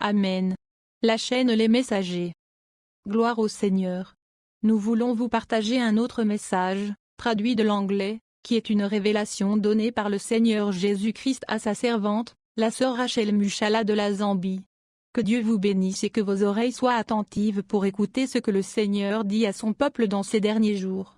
Amen. La chaîne Les Messagers. Gloire au Seigneur. Nous voulons vous partager un autre message, traduit de l'anglais, qui est une révélation donnée par le Seigneur Jésus-Christ à sa servante, la sœur Rachel Mushala de la Zambie. Que Dieu vous bénisse et que vos oreilles soient attentives pour écouter ce que le Seigneur dit à son peuple dans ces derniers jours.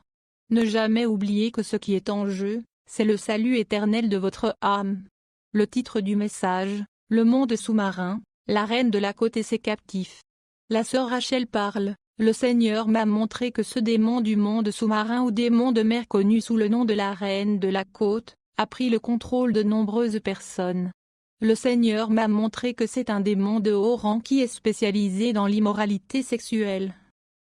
Ne jamais oublier que ce qui est en jeu, c'est le salut éternel de votre âme. Le titre du message, le monde sous-marin, la reine de la côte et ses captifs. La sœur Rachel parle, le Seigneur m'a montré que ce démon du monde sous-marin ou démon de mer connu sous le nom de la reine de la côte, a pris le contrôle de nombreuses personnes. Le Seigneur m'a montré que c'est un démon de haut rang qui est spécialisé dans l'immoralité sexuelle.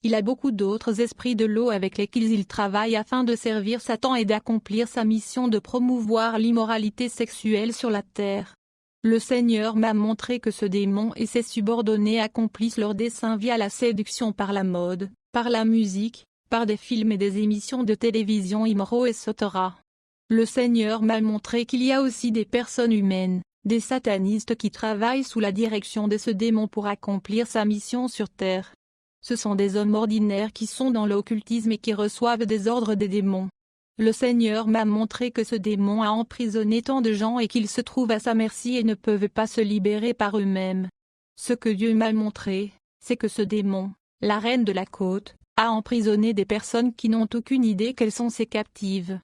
Il a beaucoup d'autres esprits de l'eau avec lesquels il travaille afin de servir Satan et d'accomplir sa mission de promouvoir l'immoralité sexuelle sur la terre. Le Seigneur m'a montré que ce démon et ses subordonnés accomplissent leurs desseins via la séduction par la mode, par la musique, par des films et des émissions de télévision immoraux etc. Le Seigneur m'a montré qu'il y a aussi des personnes humaines, des satanistes qui travaillent sous la direction de ce démon pour accomplir sa mission sur terre. Ce sont des hommes ordinaires qui sont dans l'occultisme et qui reçoivent des ordres des démons. Le Seigneur m'a montré que ce démon a emprisonné tant de gens et qu'ils se trouvent à sa merci et ne peuvent pas se libérer par eux-mêmes. Ce que Dieu m'a montré, c'est que ce démon, la reine de la côte, a emprisonné des personnes qui n'ont aucune idée qu'elles sont ses captives.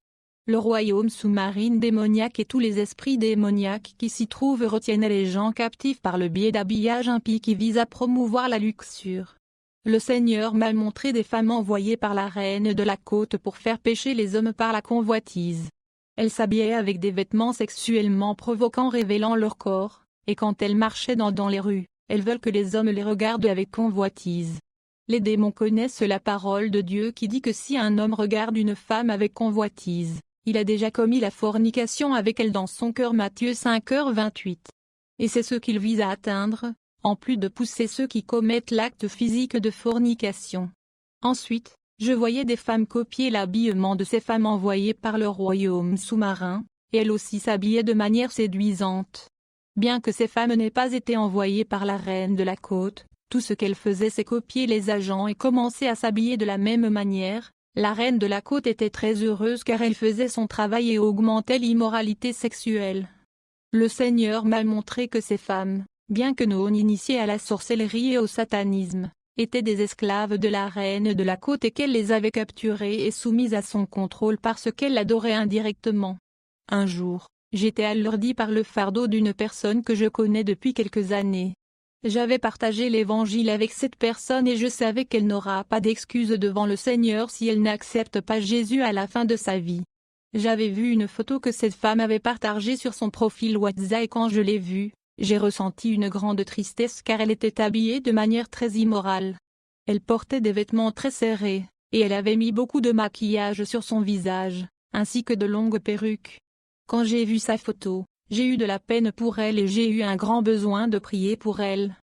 Le royaume sous-marin démoniaque et tous les esprits démoniaques qui s'y trouvent retiennent les gens captifs par le biais d'habillages impies qui visent à promouvoir la luxure. Le Seigneur m'a montré des femmes envoyées par la reine de la côte pour faire pécher les hommes par la convoitise. Elles s'habillaient avec des vêtements sexuellement provoquants révélant leur corps, et quand elles marchaient dans les rues, elles veulent que les hommes les regardent avec convoitise. Les démons connaissent la parole de Dieu qui dit que si un homme regarde une femme avec convoitise, il a déjà commis la fornication avec elle dans son cœur. Matthieu 5h28. Et c'est ce qu'il vise à atteindre, en plus de pousser ceux qui commettent l'acte physique de fornication. Ensuite, je voyais des femmes copier l'habillement de ces femmes envoyées par le royaume sous-marin, et elles aussi s'habillaient de manière séduisante. Bien que ces femmes n'aient pas été envoyées par la reine de la côte, tout ce qu'elles faisaient c'est copier les agents et commencer à s'habiller de la même manière. La reine de la côte était très heureuse car elle faisait son travail et augmentait l'immoralité sexuelle. Le Seigneur m'a montré que ces femmes, bien que non initiées à la sorcellerie et au satanisme, étaient des esclaves de la reine de la côte et qu'elle les avait capturées et soumises à son contrôle parce qu'elle l'adorait indirectement. Un jour, j'étais alourdi par le fardeau d'une personne que je connais depuis quelques années. J'avais partagé l'évangile avec cette personne et je savais qu'elle n'aura pas d'excuse devant le Seigneur si elle n'accepte pas Jésus à la fin de sa vie. J'avais vu une photo que cette femme avait partagée sur son profil WhatsApp et quand je l'ai vue, j'ai ressenti une grande tristesse car elle était habillée de manière très immorale. Elle portait des vêtements très serrés, et elle avait mis beaucoup de maquillage sur son visage, ainsi que de longues perruques. Quand j'ai vu sa photo, j'ai eu de la peine pour elle et j'ai eu un grand besoin de prier pour elle.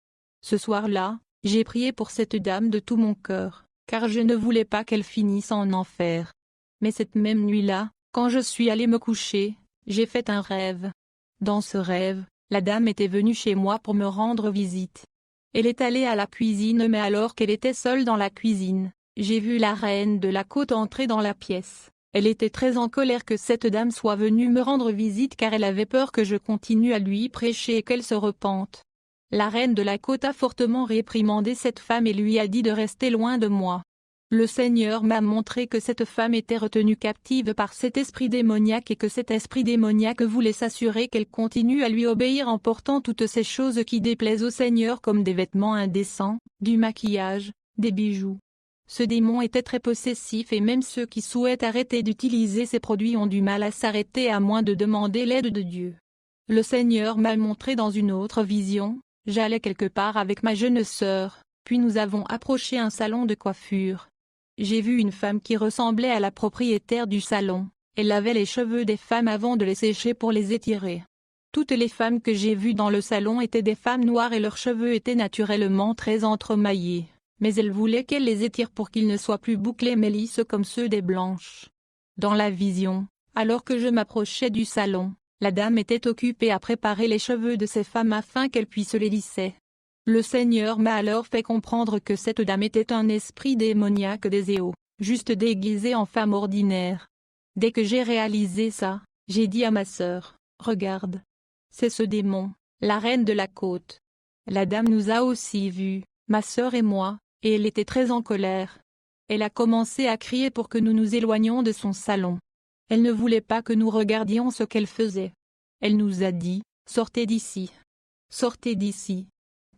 Ce soir-là, j'ai prié pour cette dame de tout mon cœur, car je ne voulais pas qu'elle finisse en enfer. Mais cette même nuit-là, quand je suis allé me coucher, j'ai fait un rêve. Dans ce rêve, la dame était venue chez moi pour me rendre visite. Elle est allée à la cuisine mais alors qu'elle était seule dans la cuisine, j'ai vu la reine de la côte entrer dans la pièce. Elle était très en colère que cette dame soit venue me rendre visite car elle avait peur que je continue à lui prêcher et qu'elle se repente. La reine de la côte a fortement réprimandé cette femme et lui a dit de rester loin de moi. Le Seigneur m'a montré que cette femme était retenue captive par cet esprit démoniaque et que cet esprit démoniaque voulait s'assurer qu'elle continue à lui obéir en portant toutes ces choses qui déplaisent au Seigneur comme des vêtements indécents, du maquillage, des bijoux. Ce démon était très possessif et même ceux qui souhaitent arrêter d'utiliser ces produits ont du mal à s'arrêter à moins de demander l'aide de Dieu. Le Seigneur m'a montré dans une autre vision, j'allais quelque part avec ma jeune sœur, puis nous avons approché un salon de coiffure. J'ai vu une femme qui ressemblait à la propriétaire du salon, elle lavait les cheveux des femmes avant de les sécher pour les étirer. Toutes les femmes que j'ai vues dans le salon étaient des femmes noires et leurs cheveux étaient naturellement très entremaillés. Mais elle voulait qu'elle les étire pour qu'ils ne soient plus bouclés mais lisses comme ceux des blanches. Dans la vision, alors que je m'approchais du salon, la dame était occupée à préparer les cheveux de ces femmes afin qu'elles puissent les lisser. Le Seigneur m'a alors fait comprendre que cette dame était un esprit démoniaque des Éaux, juste déguisé en femme ordinaire. Dès que j'ai réalisé ça, j'ai dit à ma sœur, « Regarde. C'est ce démon, la reine de la côte. » La dame nous a aussi vus, ma sœur et moi, et elle était très en colère. Elle a commencé à crier pour que nous nous éloignions de son salon. Elle ne voulait pas que nous regardions ce qu'elle faisait. Elle nous a dit, « Sortez d'ici. Sortez d'ici. »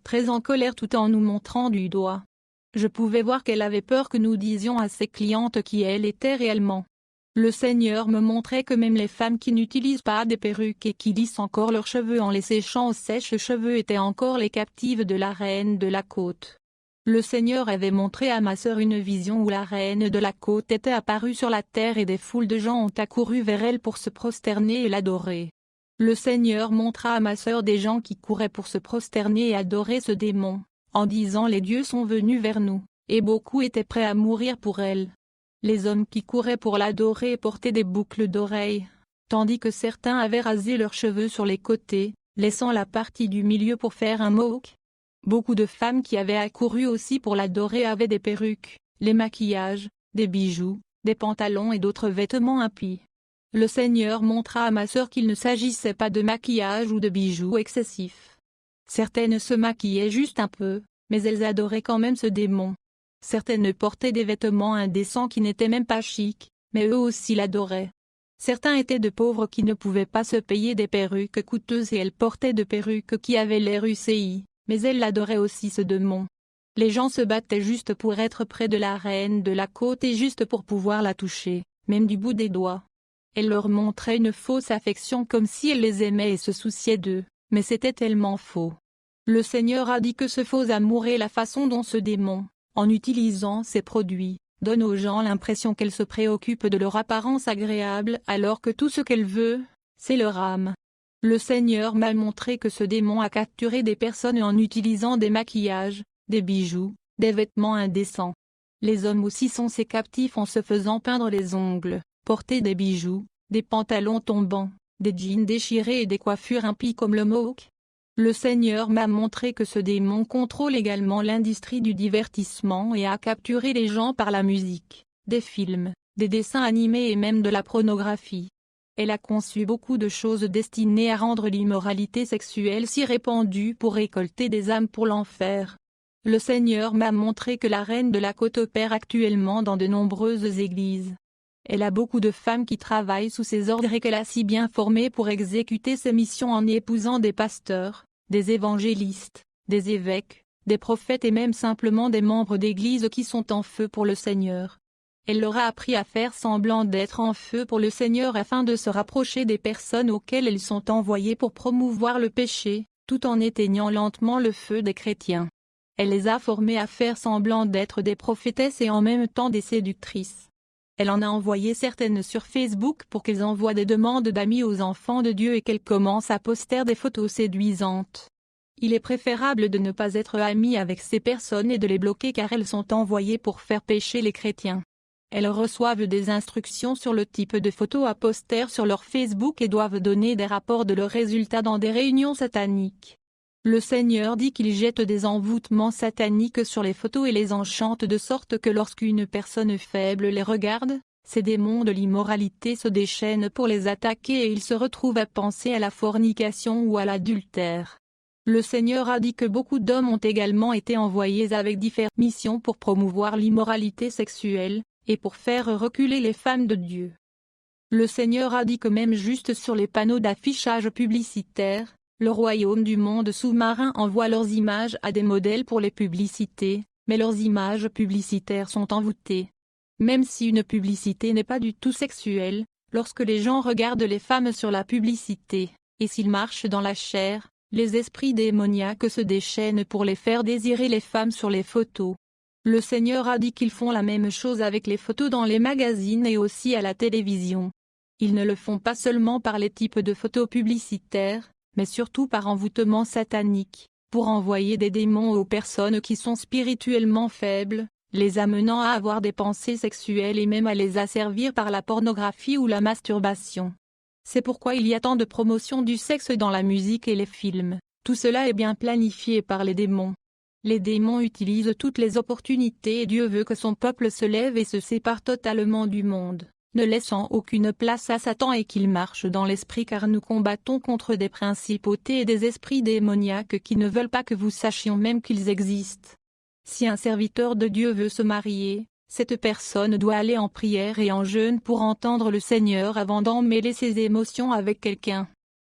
Très en colère tout en nous montrant du doigt. Je pouvais voir qu'elle avait peur que nous disions à ses clientes qui elle était réellement. Le Seigneur me montrait que même les femmes qui n'utilisent pas des perruques et qui lissent encore leurs cheveux en les séchant au sèche-cheveux étaient encore les captives de la reine de la côte. Le Seigneur avait montré à ma sœur une vision où la reine de la côte était apparue sur la terre et des foules de gens ont accouru vers elle pour se prosterner et l'adorer. Le Seigneur montra à ma sœur des gens qui couraient pour se prosterner et adorer ce démon, en disant les dieux sont venus vers nous, et beaucoup étaient prêts à mourir pour elle. Les hommes qui couraient pour l'adorer portaient des boucles d'oreilles, tandis que certains avaient rasé leurs cheveux sur les côtés, laissant la partie du milieu pour faire un mohawk. Beaucoup de femmes qui avaient accouru aussi pour l'adorer avaient des perruques, les maquillages, des bijoux, des pantalons et d'autres vêtements impies. Le Seigneur montra à ma sœur qu'il ne s'agissait pas de maquillage ou de bijoux excessifs. Certaines se maquillaient juste un peu, mais elles adoraient quand même ce démon. Certaines portaient des vêtements indécents qui n'étaient même pas chics, mais eux aussi l'adoraient. Certains étaient de pauvres qui ne pouvaient pas se payer des perruques coûteuses et elles portaient de perruques qui avaient l'air UCI, mais elles l'adoraient aussi ce démon. Les gens se battaient juste pour être près de la reine de la côte et juste pour pouvoir la toucher, même du bout des doigts. Elle leur montrait une fausse affection comme si elle les aimait et se souciait d'eux, mais c'était tellement faux. Le Seigneur a dit que ce faux amour est la façon dont ce démon, en utilisant ces produits, donne aux gens l'impression qu'elle se préoccupe de leur apparence agréable alors que tout ce qu'elle veut, c'est leur âme. Le Seigneur m'a montré que ce démon a capturé des personnes en utilisant des maquillages, des bijoux, des vêtements indécents. Les hommes aussi sont ses captifs en se faisant peindre les ongles, porter des bijoux, des pantalons tombants, des jeans déchirés et des coiffures impies comme le mohawk. Le Seigneur m'a montré que ce démon contrôle également l'industrie du divertissement et a capturé les gens par la musique, des films, des dessins animés et même de la pornographie. Elle a conçu beaucoup de choses destinées à rendre l'immoralité sexuelle si répandue pour récolter des âmes pour l'enfer. Le Seigneur m'a montré que la reine de la côte opère actuellement dans de nombreuses églises. Elle a beaucoup de femmes qui travaillent sous ses ordres et qu'elle a si bien formées pour exécuter ses missions en épousant des pasteurs, des évangélistes, des évêques, des prophètes et même simplement des membres d'église qui sont en feu pour le Seigneur. Elle leur a appris à faire semblant d'être en feu pour le Seigneur afin de se rapprocher des personnes auxquelles elles sont envoyées pour promouvoir le péché, tout en éteignant lentement le feu des chrétiens. Elle les a formées à faire semblant d'être des prophétesses et en même temps des séductrices. Elle en a envoyé certaines sur Facebook pour qu'elles envoient des demandes d'amis aux enfants de Dieu et qu'elles commencent à poster des photos séduisantes. Il est préférable de ne pas être ami avec ces personnes et de les bloquer car elles sont envoyées pour faire pécher les chrétiens. Elles reçoivent des instructions sur le type de photos à poster sur leur Facebook et doivent donner des rapports de leurs résultats dans des réunions sataniques. Le Seigneur dit qu'il jette des envoûtements sataniques sur les photos et les enchante de sorte que lorsqu'une personne faible les regarde, ces démons de l'immoralité se déchaînent pour les attaquer et ils se retrouvent à penser à la fornication ou à l'adultère. Le Seigneur a dit que beaucoup d'hommes ont également été envoyés avec différentes missions pour promouvoir l'immoralité sexuelle, et pour faire reculer les femmes de Dieu. Le Seigneur a dit que même juste sur les panneaux d'affichage publicitaires, le royaume du monde sous-marin envoie leurs images à des modèles pour les publicités, mais leurs images publicitaires sont envoûtées. Même si une publicité n'est pas du tout sexuelle, lorsque les gens regardent les femmes sur la publicité, et s'ils marchent dans la chair, les esprits démoniaques se déchaînent pour les faire désirer les femmes sur les photos. Le Seigneur a dit qu'ils font la même chose avec les photos dans les magazines et aussi à la télévision. Ils ne le font pas seulement par les types de photos publicitaires, mais surtout par envoûtement satanique, pour envoyer des démons aux personnes qui sont spirituellement faibles, les amenant à avoir des pensées sexuelles et même à les asservir par la pornographie ou la masturbation. C'est pourquoi il y a tant de promotion du sexe dans la musique et les films, Tout cela est bien planifié par les démons. Les démons utilisent toutes les opportunités et Dieu veut que son peuple se lève et se sépare totalement du monde, ne laissant aucune place à Satan et qu'il marche dans l'esprit car nous combattons contre des principautés et des esprits démoniaques qui ne veulent pas que vous sachions même qu'ils existent. Si un serviteur de Dieu veut se marier, cette personne doit aller en prière et en jeûne pour entendre le Seigneur avant d'emmêler ses émotions avec quelqu'un.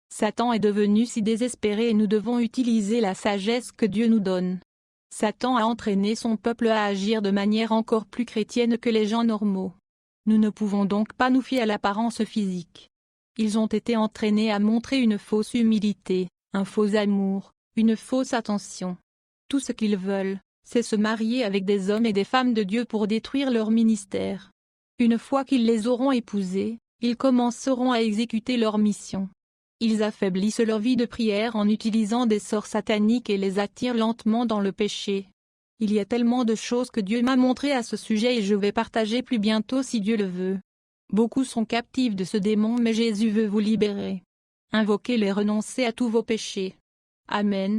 Satan est devenu si désespéré et nous devons utiliser la sagesse que Dieu nous donne. Satan a entraîné son peuple à agir de manière encore plus chrétienne que les gens normaux. Nous ne pouvons donc pas nous fier à l'apparence physique. Ils ont été entraînés à montrer une fausse humilité, un faux amour, une fausse attention. Tout ce qu'ils veulent, c'est se marier avec des hommes et des femmes de Dieu pour détruire leur ministère. Une fois qu'ils les auront épousés, ils commenceront à exécuter leur mission. Ils affaiblissent leur vie de prière en utilisant des sorts sataniques et les attirent lentement dans le péché. Il y a tellement de choses que Dieu m'a montrées à ce sujet et je vais partager plus bientôt si Dieu le veut. Beaucoup sont captifs de ce démon mais Jésus veut vous libérer. Invoquez-le et renoncez à tous vos péchés. Amen.